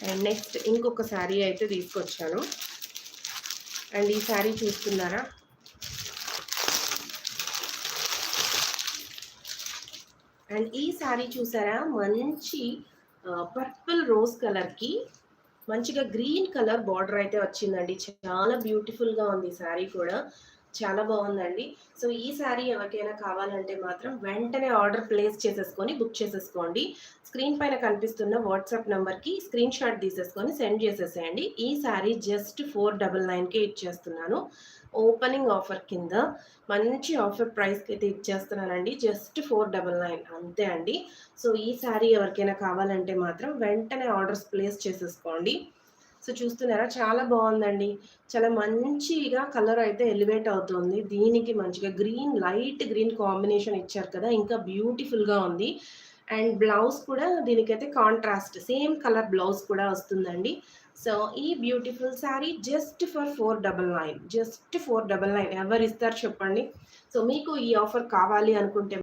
And next ఇంకొక శారీ అయితే తీసుకొచ్చాను. అండ్ ఈ శారీ చూస్తున్నారా, అండ్ ఈ శారీ చూసారా, మంచి పర్పుల్ రోజ్ కలర్కి మంచిగా గ్రీన్ కలర్ బార్డర్ అయితే వచ్చిందండి. చాలా బ్యూటిఫుల్గా ఉంది ఈ శారీ కూడా, చాలా బాగుందండి. సో ఈ శారీ ఎవరికైనా కావాలంటే మాత్రం వెంటనే ఆర్డర్ ప్లేస్ చేసేసుకొని బుక్ చేసేసుకోండి. స్క్రీన్ పైన కనిపిస్తున్న వాట్సాప్ నెంబర్కి స్క్రీన్ షాట్ తీసేసుకొని సెండ్ చేసేసేయండి. ఈ శారీ జస్ట్ 499కే ఇచ్చేస్తున్నాను. ఓపెనింగ్ ఆఫర్ కింద మంచి ఆఫర్ ప్రైస్కి అయితే ఇచ్చేస్తున్నానండి. జస్ట్ 499 అంతే అండి. సో ఈ శారీ ఎవరికైనా కావాలంటే మాత్రం వెంటనే ఆర్డర్స్ ప్లేస్ చేసేసుకోండి. సో చూస్తున్నారా, చాలా బాగుందండి. చాలా మంచిగా కలర్ అయితే ఎలివేట్ అవుతుంది. దీనికి మంచిగా గ్రీన్, లైట్ గ్రీన్ కాంబినేషన్ ఇచ్చారు కదా, ఇంకా బ్యూటిఫుల్గా ఉంది. అండ్ బ్లౌజ్ కూడా దీనికైతే కాంట్రాస్ట్ సేమ్ కలర్ బ్లౌజ్ కూడా వస్తుందండి. సో ఈ beautiful sari just for 499, just 499 ఎవరు ఇస్తారు చెప్పండి. సో మీకు ఈ ఆఫర్ కావాలి అనుకుంటే